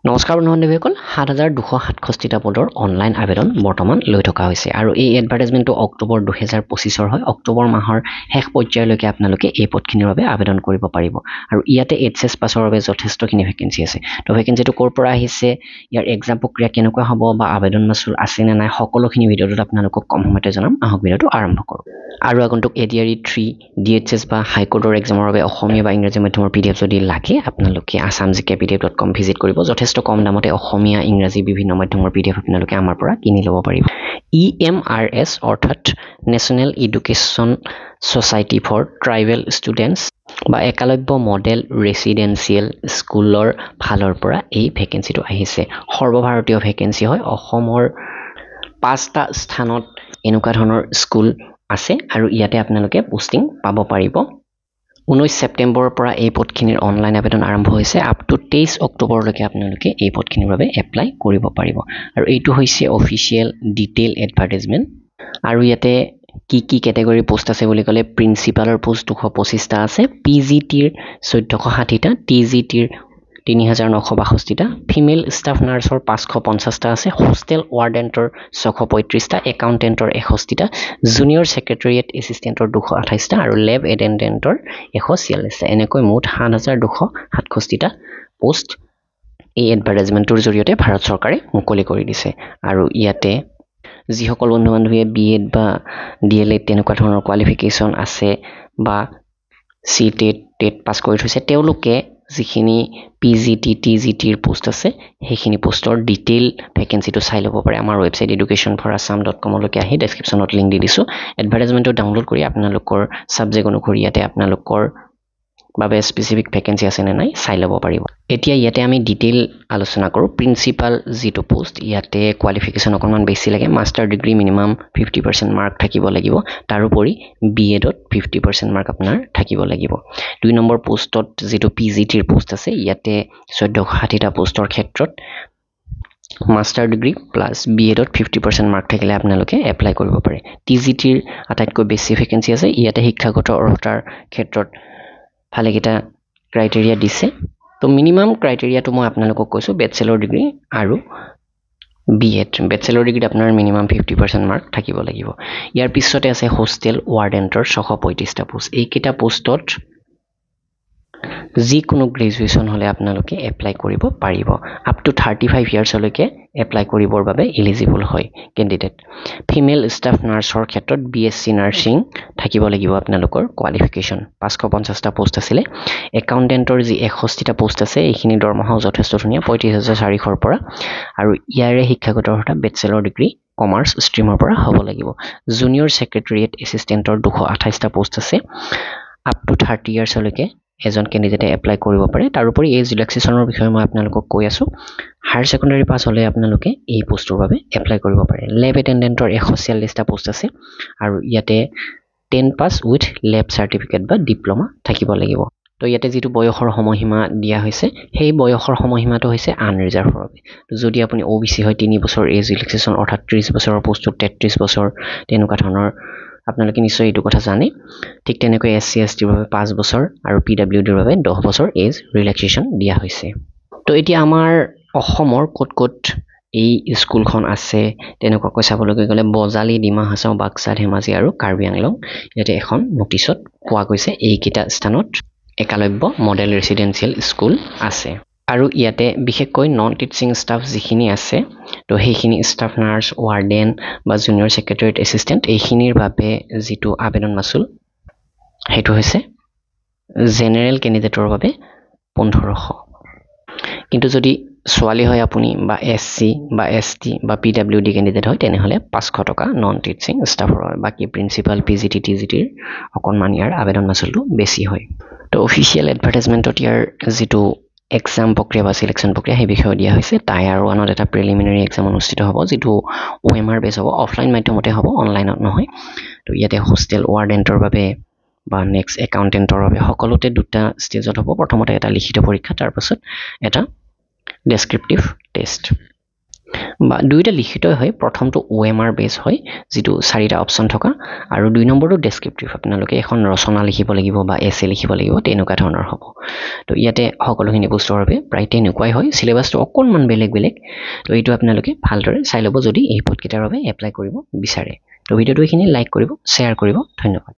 নমস্কাৰ বন্ধুসকল ৭২৬৭টা পদৰ অনলাইন আবেদন বৰ্তমান লৈ থকা হৈছে আৰু এই এডভাৰটাইজমেণ্টটো অক্টোবৰ ২০২৫ হয় অক্টোবৰ মাহৰ শেষ পৰ্যায়লৈকে আপোনালোকে এই পদখিনিৰ বাবে আবেদন কৰিব পাৰিব আৰু ইয়াতে এইচএছ পাছৰ বাবে যথেষ্টখিনি ভেকেন্সি আছে তো ভেকেন্সিটো ক'ৰ পৰা আহিছে ইয়াৰ এক্সাম প্ৰক্ৰিয়া কেনেকুৱা হ'ব বা আবেদন মাচুল আছে নে নাই সকলোখিনি ভিডিঅ'টোত আপোনালোকক কম সময়তে জনাম আহক ভিডিঅ'টো আৰম্ভ কৰোঁ আৰু আগন্তুক এডিআৰই 3 ডিএইচএছ বা হাইকোৰ্টৰ এক্সামৰ বাবে অসমীয়া বা ইংৰাজী মাধ্যমৰ পিডিএফ যদি লাগে আপোনালোকে assamgkpdf.com ভিজিট কৰিব যথেষ্ট কম দামতে অসমীয়া ইংৰাজী বিভিন্ন মাধ্যমৰ পিডিএফ আপোনালোকে আমাৰ পৰা কিনি ল'ব পাৰিব EMRS অৰ্থাৎ national education society for tribal students বা একালব্য মডেল ৰেচিডেন্সিয়েল স্কুলৰ ফালৰ পৰা এই ভেকেন্সিটো আহিছে সৰ্বভাৰতীয় ভেকেন্সি হয় অসমৰ 5টা স্থানত এনেকুৱা ধৰণৰ স্কুল আছে আৰু ইয়াতে আপোনালোকে পোষ্টিং পাব পাৰিব 19 ছেপ্টেম্বৰৰ পৰা এই পদখিনিৰ অনলাইন আবেদন আৰম্ভ হৈছে আপ টু 23 অক্টোবৰলৈকে আপোনালোকে এই পদখিনিৰ বাবে এপ্লাই কৰিব পাৰিব আৰু এইটো হৈছে অফিচিয়েল ডিটেইল এডভাৰটাইজমেণ্ট আৰু ইয়াতে কি কেটেগৰী পোষ্ট আছে বুলি ক'লে প্ৰিন্সিপালৰ পোষ্ট 225টা আছে PGTৰ 1460টা TGTৰ 3962টা ফিমেল ষ্টাফ নাৰ্ছৰ 550টা আছে হোষ্টেল ৱাৰ্ডেণ্টৰ 635টা একাউণ্টেণ্টৰ 61টা জুনিয়ৰ ছেক্ৰেটেৰিয়েট এছিষ্টেণ্টৰ 228টা আৰু লেব এটেণ্ডেণ্টৰ 146টা এনেকৈ মুঠ 7267টা পোষ্ট এই এডভাৰটাইজমেণ্টৰ জৰিয়তে ভাৰত চৰকাৰে মুকলি কৰি দিছে আৰু ইয়াতে যিসকল বন্ধু বান্ধৱীয়ে বিএড বা ডিএলএড তেনেকুৱা ধৰণৰ কোৱালিফিকেশ্যন আছে বা টেট পাছ কৰি থৈছে তেওঁলোকে যিখিনি PGT TGTৰ পোষ্ট আছে সেইখিনি পোষ্টৰ ডিটেইল ভেকেন্সিটো চাই ল'ব পাৰে আমাৰ ৱেবছাইট educationforassam.com লৈকে আহি ডেছক্ৰিপশ্যনত লিংক দি দিছোঁ এডভাৰটাইজমেণ্টটো ডাউনলোড কৰি আপোনালোকৰ ছাবজেক্ট অনুসৰি ইয়াতে আপোনালোকৰ বাবে স্পেচিফিক ভেকেন্সি আছে নে নাই চাই ল'ব পাৰিব এতিয়া ইয়াতে আমি ডিটেইল আলোচনা কৰোঁ প্ৰিন্সিপাল যিটো পোষ্ট ইয়াতে কোৱালিফিকেশ্যন অকণমান বেছি লাগে মাষ্টাৰ ডিগ্ৰী মিনিমাম 50% মাৰ্ক থাকিব লাগিব তাৰোপৰি বিএডত 50% মাৰ্ক আপোনাৰ থাকিব লাগিব 2 নম্বৰ পোষ্টত যিটো PGTৰ পোষ্ট আছে ইয়াতে 1460টা পোষ্টৰ ক্ষেত্ৰত মাষ্টাৰ ডিগ্ৰী প্লাছ বিএডত 50% মাৰ্ক থাকিলে আপোনালোকে এপ্লাই কৰিব পাৰে TGTৰ আটাইতকৈ বেছি ভেকেন্সি আছে ইয়াতে শিক্ষাগত অৰ্হতাৰ ক্ষেত্ৰত ভালেকেইটা ক্ৰাইটেৰিয়া দিছে তো মিনিমাম ক্ৰাইটেৰিয়াটো মই আপোনালোকক কৈছোঁ বেচেলৰ ডিগ্ৰী আৰু বিএড বেচেলৰ ডিগ্ৰীত আপোনাৰ মিনিমাম 50% মাৰ্ক থাকিব লাগিব ইয়াৰ পিছতে আছে হোষ্টেল ৱাৰ্ডেণ্টৰ 635টা পোষ্ট এইকেইটা পোষ্টত যিকোনো গ্ৰেজুৱেশ্যন হ'লে আপোনালোকে এপ্লাই কৰিব পাৰিব আপ টু 35 ইয়াৰ্ছলৈকে এপ্লাই কৰিবৰ বাবে এলিজিবল হয় কেণ্ডিডেট ফিমেল ষ্টাফ নাৰ্ছৰ ক্ষেত্ৰত BSc নাৰ্ছিং থাকিব লাগিব আপোনালোকৰ কোৱালিফিকেশ্যন 550টা পোষ্ট আছিলে একাউণ্টেণ্টৰ যি 61টা পোষ্ট আছে এইখিনি দৰমহাও যথেষ্ট ধুনীয়া 35,400ৰ পৰা আৰু ইয়াৰে শিক্ষাগত অৰ্হতা বেচেলৰ ডিগ্ৰী কমাৰ্চ ষ্ট্ৰীমৰ পৰা হ'ব লাগিব জুনিয়ৰ ছেক্ৰেটেৰিয়েট এছিষ্টেণ্টৰ 228টা পোষ্ট আছে আপ টু 30 ইয়াৰ্ছলৈকে এজন কেণ্ডিডেটে এপ্লাই কৰিব পাৰে তাৰোপৰি এই ৰিলেক্সেশ্যনৰ বিষয়ে মই আপোনালোকক কৈ আছোঁ হায়াৰ ছেকেণ্ডাৰী পাছ হ'লে আপোনালোকে এই পোষ্টৰ বাবে এপ্লাই কৰিব পাৰে লেব এটেণ্ডেণ্টৰ 146টা পোষ্ট আছে আৰু ইয়াতে 10 পাছ উইথ লেব চাৰ্টিফিকেট বা ডিপ্ল'মা থাকিব লাগিব তো ইয়াতে যিটো বয়সৰ সময়সীমা দিয়া হৈছে সেই বয়সৰ সময়সীমাটো হৈছে আনৰিজাৰ্ভৰ বাবে যদি আপুনি OBC হয় 3 বছৰ এজ ৰিলেক্সেশ্যন অৰ্থাৎ 30 বছৰৰ পোষ্টত 33 বছৰ তেনেকুৱা ধৰণৰ আপোনালোকে নিশ্চয় এইটো কথা জানে ঠিক তেনেকৈ SC STৰ বাবে 5 বছৰ আৰু PWDৰ বাবে 10 বছৰ এজ ৰিলেক্সেশ্যন দিয়া হৈছে তো এতিয়া আমাৰ অসমৰ ক'ত এই স্কুলখন আছে তেনেকুৱাকৈ চাবলৈ গ'লে বজালি ডিমা হাছাও বাক্সা ধেমাজি আৰু কাৰ্বি আংলং ইয়াতে এখন নটিচত পোৱা গৈছে এইকেইটা স্থানত একালব্য মডেল ৰেচিডেন্সিয়েল স্কুল আছে আৰু ইয়াতে বিশেষকৈ নন টিচিং ষ্টাফ যিখিনি আছে তো সেইখিনি ষ্টাফ নাৰ্ছ ৱাৰ্ডেন বা জুনিয়ৰ ছেক্ৰেটেৰিয়েট এছিষ্টেণ্ট এইখিনিৰ বাবে যিটো আবেদন মাচুল সেইটো হৈছে জেনেৰেল কেণ্ডিডেটৰ বাবে 1500 কিন্তু যদি ছোৱালী হয় আপুনি বা SC বা ST বা PWD কেণ্ডিডেট হয় তেনেহ'লে 500 টকা নন টিচিং ষ্টাফৰ হয় বাকী প্ৰিন্সিপাল PGT TGTৰ অকণমান ইয়াৰ আবেদন মাচুলটো বেছি হয় তো অফিচিয়েল এডভাৰটাইজমেণ্টত ইয়াৰ যিটো এক্সাম প্ৰক্ৰিয়া বা চিলেকশ্যন প্ৰক্ৰিয়া সেই বিষয়ে দিয়া হৈছে টায়াৰ 1ত এটা প্ৰিলিমিনাৰী এক্সাম অনুষ্ঠিত হ'ব যিটো OMR বেছ হ'ব অফলাইন মাধ্যমতে হ'ব অনলাইনত নহয় তো ইয়াতে হোষ্টেল ৱাৰ্ডেণ্টৰ বাবে বা নেক্সট একাউণ্টেণ্টৰ বাবে সকলোতে দুটা ষ্টেজত হ'ব প্ৰথমতে এটা লিখিত পৰীক্ষা তাৰপাছত এটা ডেছক্ৰিপটিভ টেষ্ট বা দুইটা লিখিতই হয় প্ৰথমটো OMR বেছ হয় যেটো চাৰিটা অপচন থকা আৰু 2 নম্বৰটো ডেসক্ৰিপটিভ আপোনালোকে এখন ৰচনা লিখিব লাগিব বা এছে লিখিব লাগিব তেনেকুৱা ধৰণৰ হ'ব তো ইয়াতে সকলোখিনি বস্তুৰ বাবে প্ৰায় তেনেকুৱাই হয় সিলেবাসটো অকণমান বেলেগ তো এইটো আপোনালোকে ভালদৰে চাই ল'ব যদি এই পদকেইটাৰ বাবে এপ্লাই কৰিব বিচাৰে তো ভিডিঅ'টো এইখিনি লাইক কৰিব শ্বেয়াৰ কৰিব ধন্যবাদ